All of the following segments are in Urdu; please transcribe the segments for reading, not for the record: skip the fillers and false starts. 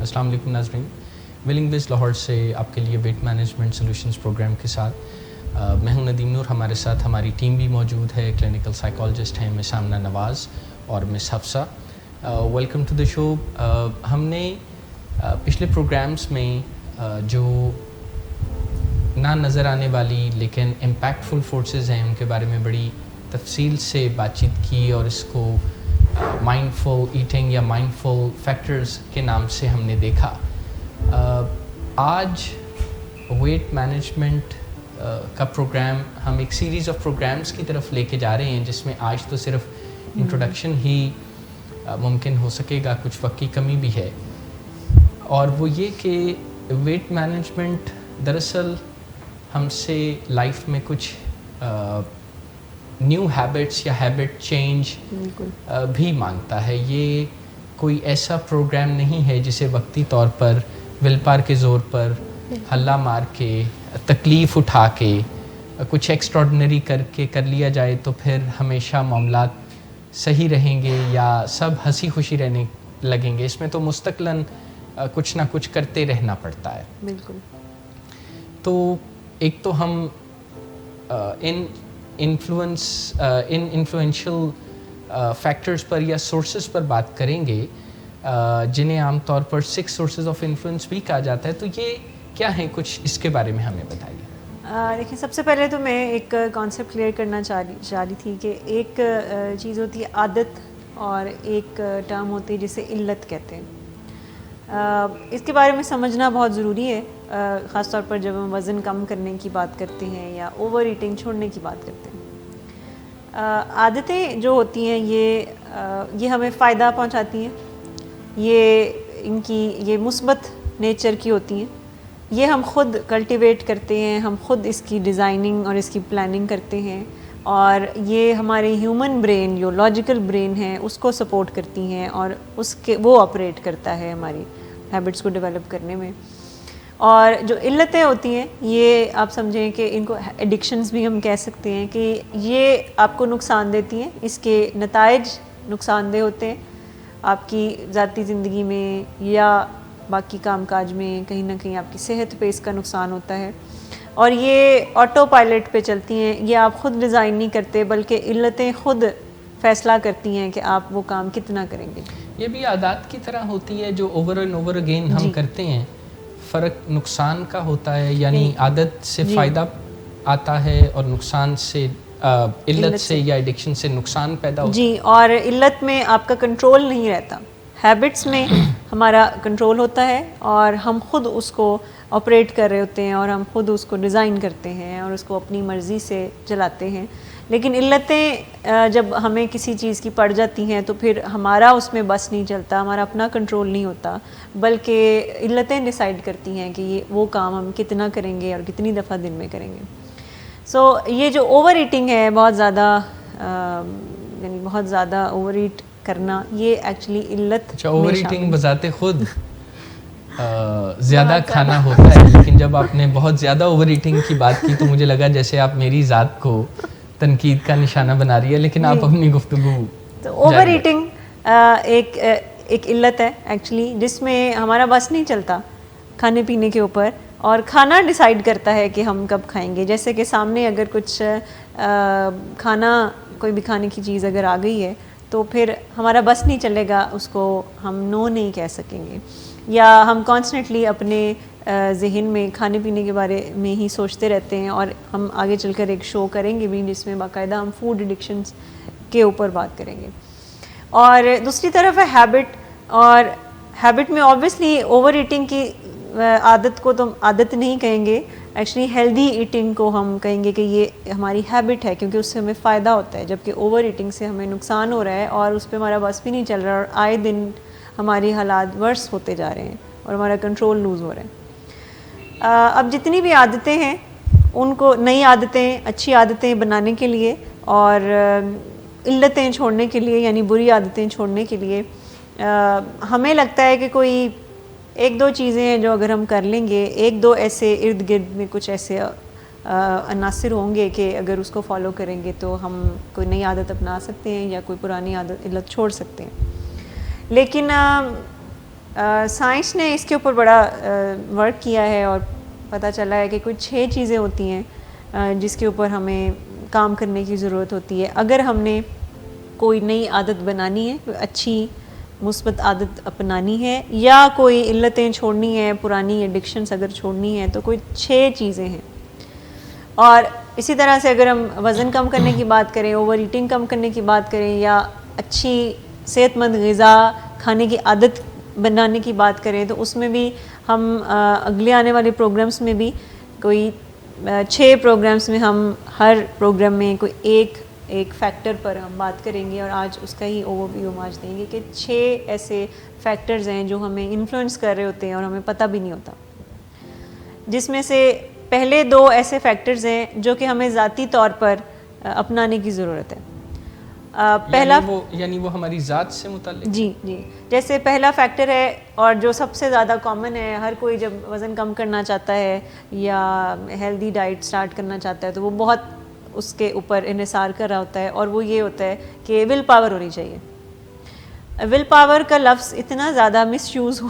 السلام علیکم ناظرین، ولنگ وز لاہور سے آپ کے لیے ویٹ مینجمنٹ سولوشنز پروگرام کے ساتھ میں ہوں ندیم نور. ہمارے ساتھ ہماری ٹیم بھی موجود ہے. کلینکل سائیکالوجسٹ ہیں مس آمنہ نواز اور مس حفصہ. ویلکم ٹو دا شو. ہم نے پچھلے پروگرامز میں جو نہ نظر آنے والی لیکن امپیکٹفل فورسز ہیں ان کے بارے میں بڑی تفصیل سے بات چیت کی اور اس کو مائنڈ فل ایٹنگ یا مائنڈ فل فیکٹرز کے نام سے ہم نے دیکھا. آج ویٹ مینجمنٹ کا پروگرام ہم ایک سیریز آف پروگرامز کی طرف لے کے جا رہے ہیں جس میں آج تو صرف انٹروڈکشن ہی ممکن ہو سکے گا, کچھ وقت کی کمی بھی ہے. اور وہ یہ کہ ویٹ مینجمنٹ دراصل ہم سے لائف میں کچھ نیو ہیبٹس یا ہیبٹ چینج بھی مانگتا ہے. یہ کوئی ایسا پروگرام نہیں ہے جسے وقتی طور پر ول پاور کے زور پر ہلا مار کے تکلیف اٹھا کے کچھ ایکسٹراڈنری کر لیا جائے تو پھر ہمیشہ معاملات صحیح رہیں گے یا سب ہنسی خوشی رہنے لگیں گے. اس میں تو مستقلاً کچھ نہ کچھ کرتے رہنا پڑتا ہے. بالکل. تو ایک تو ہم ان انفلوئنشل فیکٹرز پر یا سورسز پر بات کریں گے جنہیں عام طور پر 6 سورسز آف انفلوئنس بھی کہا جاتا ہے. تو یہ کیا ہیں, کچھ اس کے بارے میں ہمیں بتائیے. دیکھیں, سب سے پہلے تو میں ایک کانسیپٹ کلیئر کرنا چاہ رہی تھی کہ ایک چیز ہوتی ہے عادت اور ایک ٹرم ہوتی ہے جسے علت کہتے ہیں. اس کے بارے میں سمجھنا بہت ضروری ہے, خاص طور پر جب ہم وزن کم کرنے کی بات کرتے ہیں یا اوور ایٹنگ چھوڑنے کی بات کرتے ہیں. عادتیں جو ہوتی ہیں یہ ہمیں فائدہ پہنچاتی ہیں, یہ مثبت نیچر کی ہوتی ہیں. یہ ہم خود کلٹیویٹ کرتے ہیں, ہم خود اس کی ڈیزائننگ اور اس کی پلاننگ کرتے ہیں, اور یہ ہمارے ہیومن برین جو لاجیکل برین ہے اس کو سپورٹ کرتی ہیں اور وہ آپریٹ کرتا ہے ہماری ہیبٹس کو ڈیولپ کرنے میں. اور جو علتیں ہوتی ہیں یہ آپ سمجھیں کہ ان کو ایڈکشنز بھی ہم کہہ سکتے ہیں کہ یہ آپ کو نقصان دیتی ہیں, اس کے نتائج نقصان دہ ہوتے ہیں آپ کی ذاتی زندگی میں یا باقی کام کاج میں. کہیں نہ کہیں آپ کی صحت پہ اس کا نقصان ہوتا ہے, اور یہ آٹو پائلٹ پہ چلتی ہیں. یہ آپ خود ڈیزائن نہیں کرتے بلکہ علتیں خود فیصلہ کرتی ہیں کہ آپ وہ کام کتنا کریں گے. یہ بھی عادات کی طرح ہوتی ہے جو اوور اینڈ اوور اگین ہم کرتے ہیں. فرق نقصان کا ہوتا ہے, یعنی عادت سے فائدہ آتا ہے اور نقصان سے علت سے یا ایڈکشن سے نقصان پیدا ہوتا ہے. جی, اور علت میں آپ کا کنٹرول نہیں رہتا. ہیبٹس میں ہمارا کنٹرول ہوتا ہے اور ہم خود اس کو آپریٹ کر رہے ہوتے ہیں اور ہم خود اس کو ڈیزائن کرتے ہیں اور اس کو اپنی مرضی سے چلاتے ہیں. لیکن علتیں جب ہمیں کسی چیز کی پڑ جاتی ہیں تو پھر ہمارا اس میں بس نہیں چلتا, ہمارا اپنا کنٹرول نہیں ہوتا, بلکہ علتیں ڈیسائیڈ کرتی ہیں کہ وہ کام ہم کتنا کریں گے اور کتنی دفعہ دن میں کریں گے. سو یہ جو اوور ایٹنگ ہے, بہت زیادہ اوور ایٹ کرنا, یہ ایکچولی علت. اچھا, اوور ایٹنگ بذات خود زیادہ کھانا ہوتا ہے, لیکن جب آپ نے بہت زیادہ اوور ایٹنگ کی بات کی تو مجھے لگا جیسے آپ میری ذات کو تنقید کا نشانہ بنا رہی ہے, لیکن آپ اپنی گفتگو. تو اوور ایٹنگ ایک علت ہے ایکچولی جس میں ہمارا بس نہیں چلتا کھانے پینے کے اوپر, اور کھانا ڈیسائیڈ کرتا ہے کہ ہم کب کھائیں گے. جیسے کہ سامنے اگر کچھ کھانا, کوئی بھی کھانے کی چیز اگر آ گئی ہے تو پھر ہمارا بس نہیں چلے گا, اس کو ہم نو نہیں کہہ سکیں گے, یا ہم کانسٹنٹلی اپنے ذہن میں کھانے پینے کے بارے میں ہی سوچتے رہتے ہیں. اور ہم آگے چل کر ایک شو کریں گے بھی جس میں باقاعدہ ہم فوڈ ایڈکشنز کے اوپر بات کریں گے. اور دوسری طرف ہے ہیبٹ, اور ہیبٹ میں اوبویسلی اوور ایٹنگ کی عادت کو تو عادت نہیں کہیں گے, ایکچولی ہیلدی ایٹنگ کو ہم کہیں گے کہ یہ ہماری ہیبٹ ہے کیونکہ اس سے ہمیں فائدہ ہوتا ہے, جبکہ اوور ایٹنگ سے ہمیں نقصان ہو رہا ہے اور اس پہ ہمارا بس بھی نہیں چل رہا, اور آئے دن ہماری حالات ورس ہوتے جا رہے ہیں اور ہمارا کنٹرول لوز ہو رہا ہے. اب جتنی بھی عادتیں ہیں ان کو, نئی عادتیں, اچھی عادتیں بنانے کے لیے اور علتیں چھوڑنے کے لیے, یعنی بری عادتیں چھوڑنے کے لیے, ہمیں لگتا ہے کہ کوئی 1-2 چیزیں ہیں جو اگر ہم کر لیں گے, 1-2 ایسے ارد گرد میں کچھ ایسے عناصر ہوں گے کہ اگر اس کو فالو کریں گے تو ہم کوئی نئی عادت اپنا سکتے ہیں یا کوئی پرانی عادت علت چھوڑ سکتے ہیں. لیکن سائنس نے اس کے اوپر بڑا ورک کیا ہے اور پتہ چلا ہے کہ کوئی 6 چیزیں ہوتی ہیں جس کے اوپر ہمیں کام کرنے کی ضرورت ہوتی ہے اگر ہم نے کوئی نئی عادت بنانی ہے، کوئی اچھی مثبت عادت اپنانی ہے یا کوئی علتیں چھوڑنی ہیں، پرانی ایڈکشنز اگر چھوڑنی ہیں تو کوئی 6 چیزیں ہیں. اور اسی طرح سے اگر ہم وزن کم کرنے کی بات کریں، اوور ایٹنگ کم کرنے کی بات کریں یا اچھی صحت مند غذا کھانے کی عادت بنانے کی بات کریں تو اس میں بھی ہم اگلے آنے والے پروگرامز میں بھی کوئی 6 پروگرامز میں ہم ہر پروگرام میں کوئی ایک فیکٹر پر ہم بات کریں گے اور آج اس کا ہی اوور ویو ہم آج دیں گے کہ 6 ایسے فیکٹرز ہیں جو ہمیں انفلوئنس کر رہے ہوتے ہیں اور ہمیں پتہ بھی نہیں ہوتا، جس میں سے پہلے 2 ایسے فیکٹرز ہیں جو کہ ہمیں ذاتی طور پر اپنانے کی ضرورت ہے. پہلا یعنی وہ ہماری ذات سے متعلق. جی جیسے پہلا فیکٹر ہے اور جو سب سے زیادہ کامن ہے، ہر کوئی جب وزن کم کرنا چاہتا ہے یا ہیلدی ڈائٹ سٹارٹ کرنا چاہتا ہے تو وہ بہت اس کے اوپر انحصار کر رہا ہوتا ہے اور وہ یہ ہوتا ہے کہ ول پاور ہونی چاہیے. ول پاور کا لفظ اتنا زیادہ مس یوز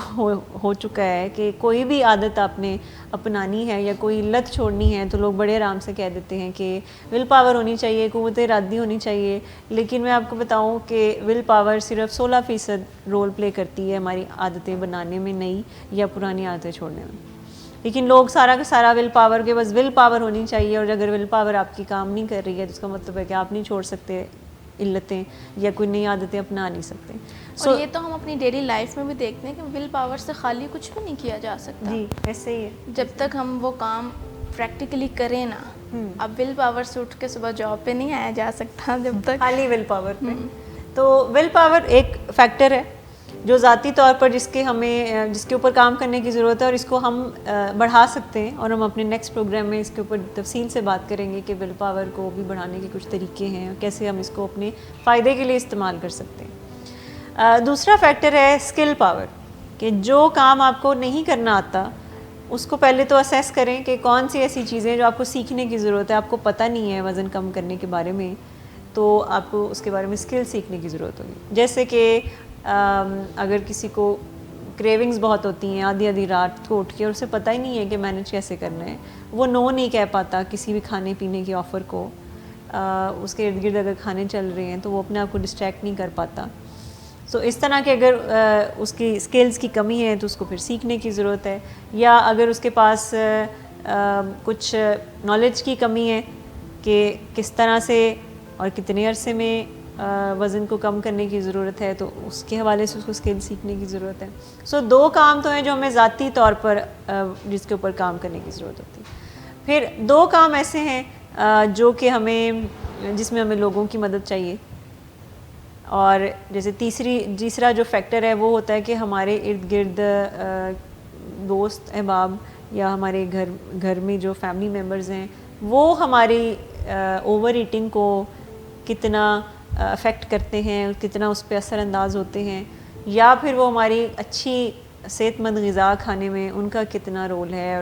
ہو چکا ہے کہ کوئی بھی عادت آپ نے اپنانی ہے یا کوئی لت چھوڑنی ہے تو لوگ بڑے آرام سے کہہ دیتے ہیں کہ ول پاور ہونی چاہیے، قوت ارادی ہونی چاہیے. لیکن میں آپ کو بتاؤں کہ ول پاور صرف 16% رول پلے کرتی ہے ہماری عادتیں بنانے میں، نئی یا پرانی عادتیں چھوڑنے میں. لیکن لوگ سارا کا سارا ول پاور کے بس ول پاور ہونی چاہیے، اور اگر ول پاور آپ کی کام نہیں کر رہی ہے تو اس کا مطلب ہے کہ آپ نہیں چھوڑ سکتے علتیں یا کوئی نئی عادتیں اپنا نہیں سکتے. اور یہ تو ہم اپنی ڈیلی لائف میں بھی دیکھتے ہیں کہ ول پاور سے خالی کچھ بھی نہیں کیا جا سکتا. جی ایسے ہی ہے. جب تک ہم وہ کام پریکٹیکلی کریں نا. اب ول پاور سے اٹھ کے صبح جاب پہ نہیں آیا جا سکتا جب تک خالی ول پاور پہ. تو ول پاور ایک فیکٹر ہے جو ذاتی طور پر جس کے اوپر کام کرنے کی ضرورت ہے اور اس کو ہم بڑھا سکتے ہیں، اور ہم اپنے نیکسٹ پروگرام میں اس کے اوپر تفصیل سے بات کریں گے کہ ول پاور کو بھی بڑھانے کے کچھ طریقے ہیں اور کیسے ہم اس کو اپنے فائدے کے لیے استعمال کر سکتے ہیں. دوسرا فیکٹر ہے اسکل پاور، کہ جو کام آپ کو نہیں کرنا آتا اس کو پہلے تو اسیس کریں کہ کون سی ایسی چیزیں جو آپ کو سیکھنے کی ضرورت ہے. آپ کو پتہ نہیں ہے وزن کم کرنے کے بارے میں تو آپ کو اس کے بارے میں اسکل سیکھنے کی ضرورت ہوگی. جیسے کہ اگر کسی کو کریونگز بہت ہوتی ہیں آدھی رات کو اٹھ کے اور اسے پتہ ہی نہیں ہے کہ مینیج کیسے کرنا ہے، وہ نو نہیں کہہ پاتا کسی بھی کھانے پینے کے آفر کو. اس کے ارد گرد اگر کھانے چل رہے ہیں تو وہ اپنے آپ کو ڈسٹریکٹ نہیں کر پاتا. سو اس طرح کے اگر اس کی اسکلز کی کمی ہے تو اس کو پھر سیکھنے کی ضرورت ہے. یا اگر اس کے پاس کچھ نالج کی کمی ہے کہ کس طرح سے اور کتنے عرصے میں وزن کو کم کرنے کی ضرورت ہے تو اس کے حوالے سے اس کو اسکل سیکھنے کی ضرورت ہے. سو 2 کام تو ہیں جو ہمیں ذاتی طور پر جس کے اوپر کام کرنے کی ضرورت ہوتی ہے. پھر 2 کام ایسے ہیں جو کہ جس میں ہمیں لوگوں کی مدد چاہیے. اور جیسے تیسرا جو فیکٹر ہے وہ ہوتا ہے کہ ہمارے ارد گرد دوست احباب یا ہمارے گھر میں جو فیملی ممبرز ہیں وہ ہماری اوور ایٹنگ کو کتنا افیکٹ کرتے ہیں، کتنا اس پہ اثر انداز ہوتے ہیں، یا پھر وہ ہماری اچھی صحت مند غذا کھانے میں ان کا کتنا رول ہے.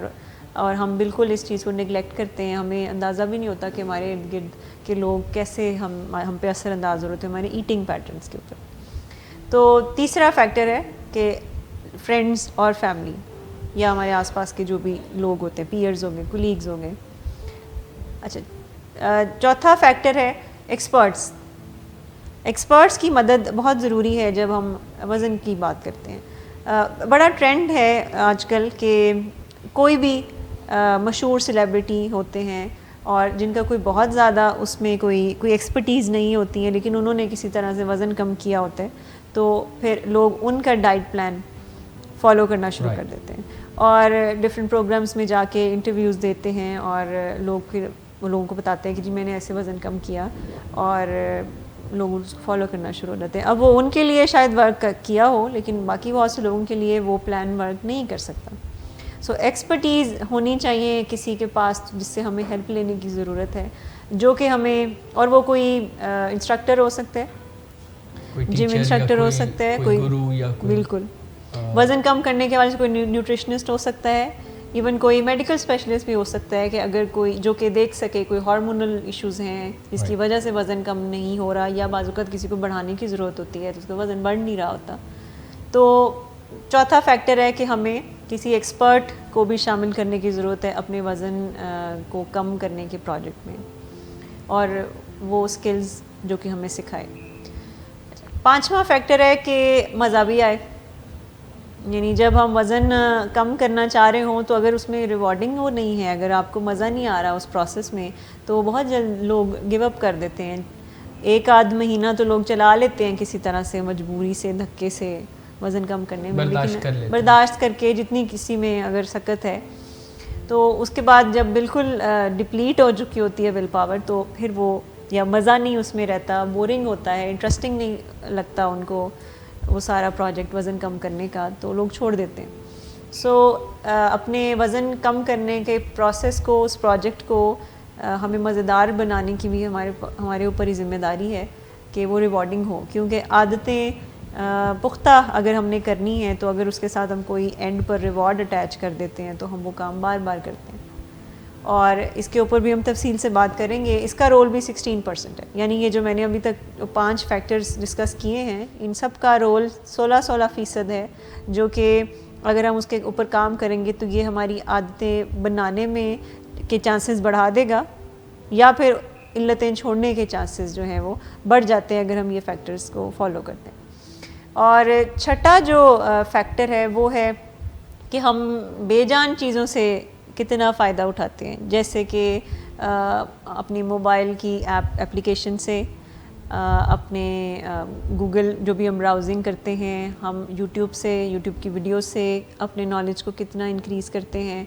اور ہم بالکل اس چیز کو نگلیکٹ کرتے ہیں، ہمیں اندازہ بھی نہیں ہوتا کہ ہمارے ارد گرد کے لوگ کیسے ہم پہ اثر انداز ہو رہے ہیں ہمارے ایٹنگ پیٹرنس کے اوپر. تو تیسرا فیکٹر ہے کہ فرینڈز اور فیملی یا ہمارے آس پاس کے جو بھی لوگ ہوتے ہیں، پیئرز ہوں گے، کولیگز ہوں گے. اچھا، چوتھا فیکٹر ہے ایکسپرٹس کی مدد بہت ضروری ہے جب ہم وزن کی بات کرتے ہیں. بڑا ٹرینڈ ہے آج کل کہ کوئی بھی مشہور سیلیبریٹی ہوتے ہیں اور جن کا کوئی بہت زیادہ اس میں کوئی ایکسپرٹیز نہیں ہوتی ہے لیکن انہوں نے کسی طرح سے وزن کم کیا ہوتا ہے تو پھر لوگ ان کا ڈائٹ پلان فالو کرنا شروع کر دیتے ہیں اور ڈفرینٹ پروگرامز میں جا کے انٹرویوز دیتے ہیں اور لوگوں کو بتاتے ہیں کہ جی میں نے ایسے وزن کم کیا اور لوگ اس کو فالو کرنا شروع ہو جاتے ہیں. اب وہ ان کے لیے شاید ورک کیا ہو لیکن باقی بہت سے لوگوں کے لیے وہ پلان ورک نہیں کر سکتا. سو ایکسپرٹیز ہونی چاہیے کسی کے پاس جس سے ہمیں ہیلپ لینے کی ضرورت ہے، جو کہ ہمیں، اور وہ کوئی انسٹرکٹر ہو سکتا ہے، جم انسٹرکٹر ہو سکتا ہے، کوئی بالکل وزن کم کرنے کے وجہ سے کوئی نیوٹریشنسٹ ہو سکتا ہے، ایون کوئی میڈیکل اسپیشلسٹ بھی ہو سکتا ہے کہ اگر کوئی جو کہ دیکھ سکے کوئی ہارمونل ایشوز ہیں جس کی وجہ سے وزن کم نہیں ہو رہا، یا بعض اوقات کسی کو بڑھانے کی ضرورت ہوتی ہے تو اس کا وزن بڑھ نہیں رہا ہوتا. تو چوتھا فیکٹر ہے کہ ہمیں کسی ایکسپرٹ کو بھی شامل کرنے کی ضرورت ہے اپنے وزن کو کم کرنے کے پروجیکٹ میں، اور وہ اسکلز جو کہ ہمیں سکھائے۔ پانچواں فیکٹر ہے کہ مزہ بھی آئے، یعنی جب ہم وزن کم کرنا چاہ رہے ہوں تو اگر اس میں ریوارڈنگ وہ نہیں ہے، اگر آپ کو مزہ نہیں آ رہا اس پروسیس میں، تو بہت جلد لوگ گیو اپ کر دیتے ہیں۔ ایک آدھ مہینہ تو لوگ چلا لیتے ہیں کسی طرح سے، مجبوری سے، دھکے سے وزن کم کرنے میں، لیکن برداشت کر کے جتنی کسی میں اگر سکت ہے، تو اس کے بعد جب بالکل ڈپلیٹ ہو چکی ہوتی ہے ول پاور، تو پھر وہ یا مزہ نہیں اس میں رہتا، بورنگ ہوتا ہے، انٹرسٹنگ نہیں لگتا ان کو وہ سارا پروجیکٹ وزن کم کرنے کا، تو لوگ چھوڑ دیتے ہیں۔ سو اپنے وزن کم کرنے کے پروسیس کو، اس پروجیکٹ کو ہمیں مزیدار بنانے کی بھی ہمارے اوپر ہی ذمہ داری ہے کہ وہ ریوارڈنگ ہو، کیونکہ عادتیں پختہ اگر ہم نے کرنی ہے تو اگر اس کے ساتھ ہم کوئی اینڈ پر ریوارڈ اٹیچ کر دیتے ہیں تو ہم وہ کام بار بار کرتے ہیں، اور اس کے اوپر بھی ہم تفصیل سے بات کریں گے۔ اس کا رول بھی 16% ہے، یعنی یہ جو میں نے ابھی تک 5 فیکٹرز ڈسکس کیے ہیں، ان سب کا رول 16% ہے، جو کہ اگر ہم اس کے اوپر کام کریں گے تو یہ ہماری عادتیں بنانے میں کے چانسز بڑھا دے گا، یا پھر علتیں چھوڑنے کے چانسز جو ہیں وہ بڑھ جاتے ہیں اگر ہم یہ فیکٹرز کو فالو کرتے ہیں۔ اور چھٹا جو فیکٹر ہے وہ ہے کہ ہم بے جان چیزوں سے کتنا فائدہ اٹھاتے ہیں، جیسے کہ اپنی موبائل کی اپلیکیشن سے، اپنے گوگل جو بھی ہم براؤزنگ کرتے ہیں، ہم یوٹیوب کی ویڈیو سے اپنے نالج کو کتنا انکریز کرتے ہیں۔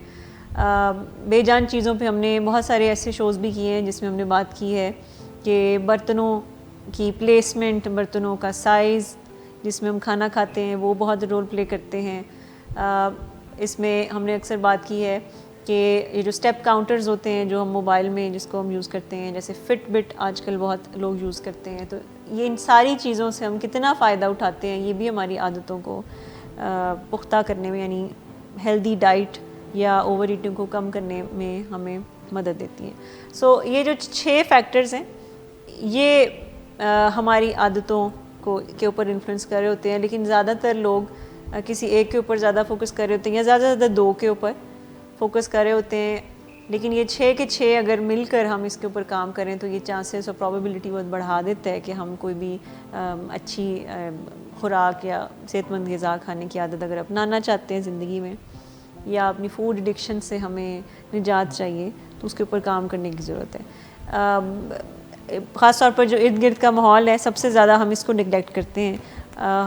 بے جان چیزوں پہ ہم نے بہت سارے ایسے شوز بھی کیے ہیں جس میں ہم نے بات کی ہے کہ برتنوں کی پلیسمنٹ، برتنوں کا سائز جس میں ہم کھانا کھاتے ہیں، وہ بہت رول پلے کرتے ہیں۔ اس میں ہم نے اکثر بات کی ہے کہ یہ جو اسٹیپ کاؤنٹرز ہوتے ہیں جو ہم موبائل میں جس کو ہم یوز کرتے ہیں، جیسے فٹ بٹ آج کل بہت لوگ یوز کرتے ہیں، تو یہ ان ساری چیزوں سے ہم کتنا فائدہ اٹھاتے ہیں، یہ بھی ہماری عادتوں کو پختہ کرنے میں، یعنی ہیلدی ڈائٹ یا اوور ایٹنگ کو کم کرنے میں ہمیں مدد دیتی ہیں۔ سو یہ جو 6 فیکٹرز ہیں یہ ہماری عادتوں کے اوپر انفلوئنس کر رہے ہوتے ہیں، لیکن زیادہ تر لوگ کسی ایک کے اوپر زیادہ فوکس کر رہے ہوتے ہیں، یا زیادہ سے زیادہ 2 کے اوپر فوکس کر رہے ہوتے ہیں، لیکن یہ 6 کے 6 اگر مل کر ہم اس کے اوپر کام کریں تو یہ چانسز اور پرابیبلٹی بہت بڑھا دیتا ہے کہ ہم کوئی بھی اچھی خوراک یا صحت مند غذا کھانے کی عادت اگر اپنانا چاہتے ہیں زندگی میں، یا اپنی فوڈ ایڈکشن سے ہمیں نجات چاہیے، تو اس کے اوپر کام کرنے کی ضرورت ہے۔ خاص طور پر جو ارد گرد کا ماحول ہے، سب سے زیادہ ہم اس کو نگلیکٹ کرتے ہیں۔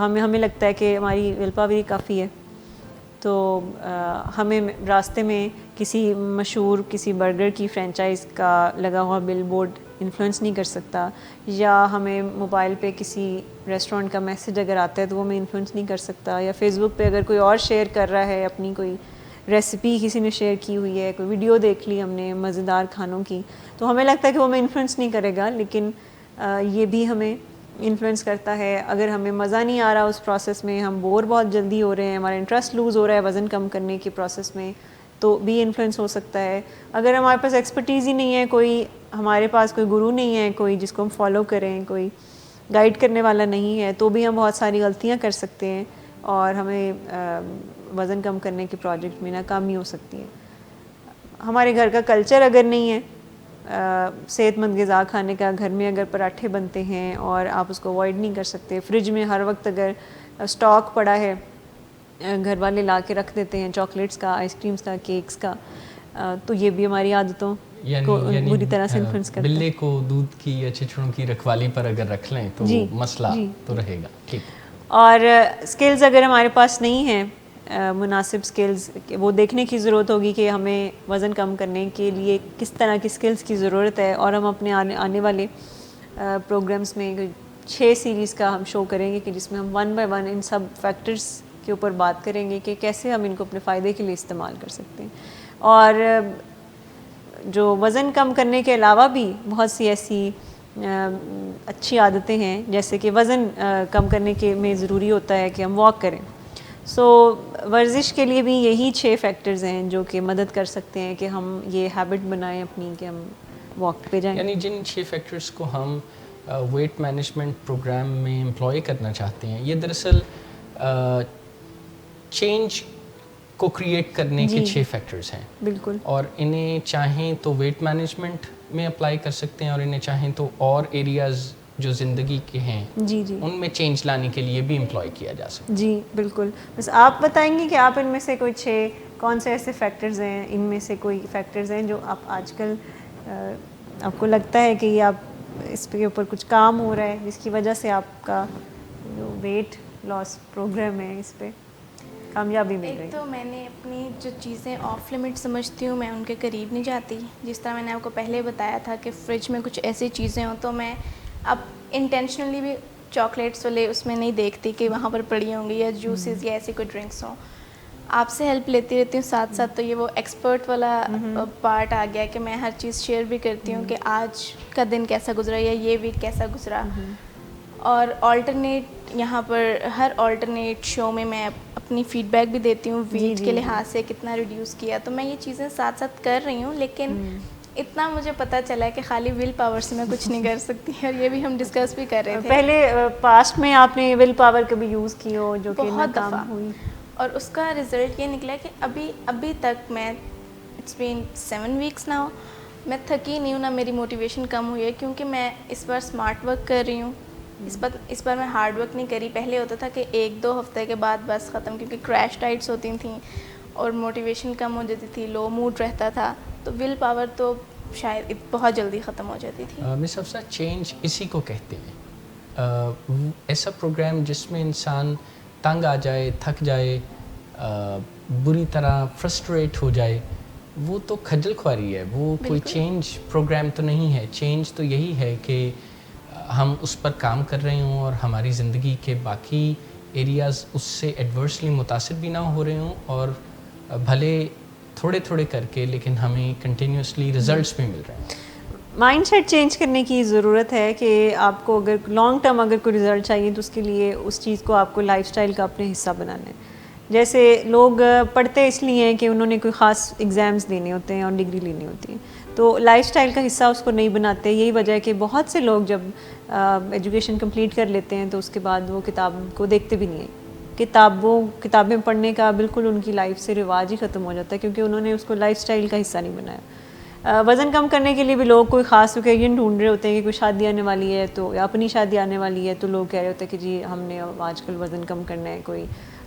ہمیں لگتا ہے کہ ہماری ول پاور ہی کافی ہے، تو ہمیں راستے میں کسی مشہور کسی برگر کی فرینچائز کا لگا ہوا بل بورڈ انفلوئنس نہیں کر سکتا، یا ہمیں موبائل پہ کسی ریسٹورینٹ کا میسج اگر آتا ہے تو وہ ہمیں انفلوئنس نہیں کر سکتا، یا فیس بک پہ اگر کوئی اور شیئر کر رہا ہے اپنی کوئی ریسیپی کسی نے شیئر کی ہوئی ہے، کوئی ویڈیو دیکھ لی ہم نے مزیدار کھانوں کی، تو ہمیں لگتا ہے کہ وہ ہمیں انفلوئنس نہیں کرے گا، لیکن یہ بھی ہمیں انفلوئنس کرتا ہے۔ اگر ہمیں مزہ نہیں آ رہا اس پروسیس میں، ہم بور بہت جلدی ہو رہے ہیں، ہمارا انٹرسٹ لوز ہو رہا ہے وزن کم کرنے کے پروسیس میں، تو بھی انفلوئنس ہو سکتا ہے۔ اگر ہمارے پاس ایکسپرٹیز ہی نہیں ہے، ہمارے پاس کوئی گرو نہیں ہے، کوئی جس کو ہم فالو کریں، کوئی گائیڈ کرنے والا نہیں ہے، تو بھی ہم بہت ساری غلطیاں کر سکتے ہیں اور ہمیں وزن کم کرنے کے پروجیکٹ میں ناکامی ہو سکتی ہے۔ ہمارے گھر کا کلچر اگر نہیں ہے صحت مند غذا کھانے کا، گھر میں اگر پراٹھے بنتے ہیں اور آپ اس کو اوائڈ نہیں کر سکتے، فریج میں ہر وقت اگر اسٹاک پڑا ہے، گھر والے لا کے رکھ دیتے ہیں چاکلیٹس کا، آئس کریمس کا، کیکس کا، تو یہ بھی ہماری عادتوں کو بری طرح سے انفلوئنس کرتا ہے۔ بلے کو دودھ کی یا چچڑوں کی رکھوالی پر اگر رکھ لیں تو مسئلہ تو رہے گا۔ ٹھیک۔ اور اسکلز اگر ہمارے پاس نہیں ہیں مناسب اسکلز، وہ دیکھنے کی ضرورت ہوگی کہ ہمیں وزن کم کرنے کے لیے کس طرح کی اسکلز کی ضرورت ہے، اور ہم اپنے آنے والے پروگرامز میں 6 سیریز کا ہم شو کریں گے کہ جس میں ہم 1 بائی 1 ان سب فیکٹرز کے اوپر بات کریں گے کہ کیسے ہم ان کو اپنے فائدے کے لیے استعمال کر سکتے ہیں۔ اور جو وزن کم کرنے کے علاوہ بھی بہت سی ایسی اچھی عادتیں ہیں، جیسے کہ وزن کم کرنے کے میں ضروری ہوتا ہے کہ ہم واک کریں۔ سو ورزش کے لیے بھی یہی 6 فیکٹرز ہیں جو کہ مدد کر سکتے ہیں کہ ہم یہ ہیبٹ بنائیں اپنی کہ ہم واک پہ جائیں۔ یعنی جن 6 فیکٹرز کو ہم ویٹ مینجمنٹ پروگرام میں امپلائی کرنا چاہتے ہیں، یہ دراصل چینج کو کریٹ کرنے کے 6 فیکٹرز ہیں بالکل, اور انہیں چاہیں تو ویٹ مینجمنٹ میں اپلائی کر سکتے ہیں اور انہیں چاہیں تو اور ایریاز جو زندگی کے ہیں جی جی ان میں چینج لانے کے لیے بھی امپلائی کیا جا سکتا ہے. جی بالکل. بس آپ بتائیں گے کہ آپ ان میں سے کوئی 6 کون سے ایسے فیکٹرز ہیں, ان میں سے کوئی فیکٹرز ہیں جو آپ آج کل آپ کو لگتا ہے کہ یہ آپ اس کے اوپر کچھ کام ہو رہا ہے جس کی وجہ سے آپ کا جو ویٹ لاس پروگرام ہے اس پہ کامیابی مل رہی ہے؟ ایک تو میں نے اپنی جو چیزیں آف لمٹ سمجھتی ہوں میں ان کے قریب نہیں جاتی. جس طرح میں نے آپ کو پہلے بتایا تھا کہ فریج میں کچھ ایسی چیزیں ہوں تو میں اب انٹینشنلی بھی چاکلیٹس والے اس میں نہیں دیکھتی کہ وہاں پر پڑی ہوں گی یا جوسز یا ایسی کوئی ڈرنکس ہوں. آپ سے ہیلپ لیتی رہتی ہوں ساتھ ساتھ, تو یہ وہ ایکسپرٹ والا پارٹ آ گیا کہ میں ہر چیز شیئر بھی کرتی ہوں کہ آج کا دن کیسا گزرا یا یہ ویک کیسا گزرا. اور آلٹرنیٹ یہاں پر ہر آلٹرنیٹ شو میں اپنی فیڈ بیک بھی دیتی ہوں ویٹ کے لحاظ سے کتنا ریڈیوس کیا. تو میں یہ چیزیں ساتھ ساتھ کر رہی ہوں, لیکن اتنا مجھے پتہ چلا ہے کہ خالی ول پاور سے میں کچھ نہیں کر سکتی, اور یہ بھی ہم ڈسکس بھی کر رہے تھے. پہلے پاسٹ میں آپ نے ول پاور کبھی یوز کی ہو جو کہ بہت دفعہ ہوئی, اور اس کا رزلٹ یہ نکلا کہ ابھی تک میں اٹس بین 7 ویکس نہ ہو میں تھکی نہیں ہوں, نہ میری موٹیویشن کم ہوئی ہے, کیونکہ میں اس بار اسمارٹ ورک کر رہی ہوں. اس بار میں ہارڈ ورک نہیں کری. پہلے ہوتا تھا کہ 1-2 ہفتے کے بعد بس ختم, کیونکہ کریش ڈائٹس ہوتی تھیں اور موٹیویشن کم ہو جاتی تھی, لو موڈ رہتا تھا, تو ول پاور تو شاید بہت جلدی ختم ہو جاتی تھی. مس حفصہ, چینج اسی کو کہتے ہیں, ایسا پروگرام جس میں انسان تنگ آ جائے, تھک جائے, بری طرح فرسٹریٹ ہو جائے, وہ تو کھجل خواری ہے, وہ کوئی چینج پروگرام تو نہیں ہے. چینج تو یہی ہے کہ ہم اس پر کام کر رہے ہوں اور ہماری زندگی کے باقی ایریاز اس سے ایڈورسلی متاثر بھی نہ ہو رہے ہوں, اور بھلے تھوڑے تھوڑے کر کے لیکن ہمیں کنٹینیوسلی ریزلٹس بھی مل رہے ہیں. مائنڈ سیٹ چینج کرنے کی ضرورت ہے کہ آپ کو اگر لانگ ٹرم اگر کوئی رزلٹ چاہیے تو اس کے لیے اس چیز کو آپ کو لائف سٹائل کا اپنے حصہ بنانا ہے. جیسے لوگ پڑھتے اس لیے ہیں کہ انہوں نے کوئی خاص ایگزامس دینے ہوتے ہیں اور ڈگری لینی ہوتی ہے, تو لائف سٹائل کا حصہ اس کو نہیں بناتے. یہی وجہ ہے کہ بہت سے لوگ جب ایجوکیشن کمپلیٹ کر لیتے ہیں تو اس کے بعد وہ کتاب کو دیکھتے بھی نہیں ہیں. کتابیں پڑھنے کا بالکل ان کی لائف سے رواج ہی ختم ہو جاتا ہے, کیونکہ انہوں نے اس کو لائف سٹائل کا حصہ نہیں بنایا. وزن کم کرنے کے لیے بھی لوگ کوئی خاص اوکیزن ڈھونڈ رہے ہوتے ہیں کہ کوئی شادی آنے والی ہے تو, یا اپنی شادی آنے والی ہے تو لوگ کہہ رہے ہوتے ہیں کہ جی ہم نے آج کل وزن کم کرنا ہے, کوئی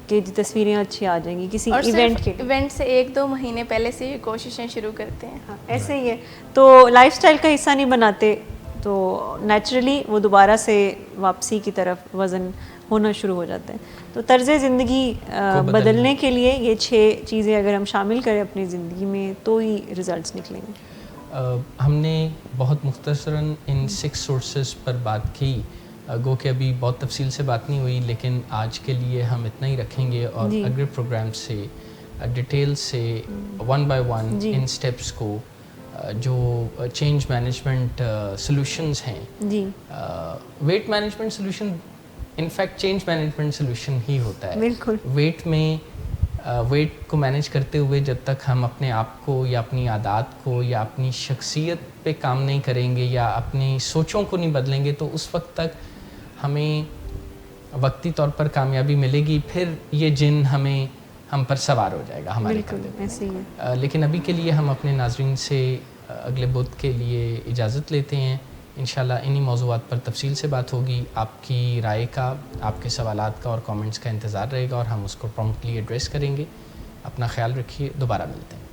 کہ جی تصویریں اچھی آ جائیں گی کسی ایونٹ کے. ایونٹ سے 1-2 مہینے پہلے سے یہ کوششیں شروع کرتے ہیں. ایسے ہی ہے, تو لائف سٹائل کا حصہ نہیں بناتے تو نیچرلی وہ دوبارہ سے واپسی کی طرف وزن ہونا شروع ہو جاتا ہے. تو طرز زندگی بدلنے کے لیے یہ 6 چیزیں اگر ہم شامل کریں اپنی زندگی میں تو ہی ریزلٹس نکلیں گے. ہم نے بہت مختصراً ان 6 سورسز پر بات کی, گو کہ ابھی بہت تفصیل سے بات نہیں ہوئی, لیکن آج کے لیے ہم اتنا ہی رکھیں گے, اور اگلے پروگرام سے ڈیٹیل سے 1 بائی 1 ان سٹیپس کو جو چینج مینجمنٹ سلوشنز ہیں, wait management solution in fact change management solution ہی ہوتا ہے. بالکل. ویٹ کو مینیج کرتے ہوئے جب تک ہم اپنے آپ کو یا اپنی عادات کو یا اپنی شخصیت پہ کام نہیں کریں گے یا اپنی سوچوں کو نہیں بدلیں گے تو اس وقت تک ہمیں وقتی طور پر کامیابی ملے گی, پھر یہ جن ہم پر سوار ہو جائے گا ہمارے کندھے. لیکن ابھی کے لیے ہم اپنے ناظرین سے اگلے بدھ کے لیے اجازت لیتے ہیں. انشاءاللہ انہی موضوعات پر تفصیل سے بات ہوگی. آپ کی رائے کا, آپ کے سوالات کا اور کامنٹس کا انتظار رہے گا, اور ہم اس کو پرومپٹلی ایڈریس کریں گے. اپنا خیال رکھیے, دوبارہ ملتے ہیں.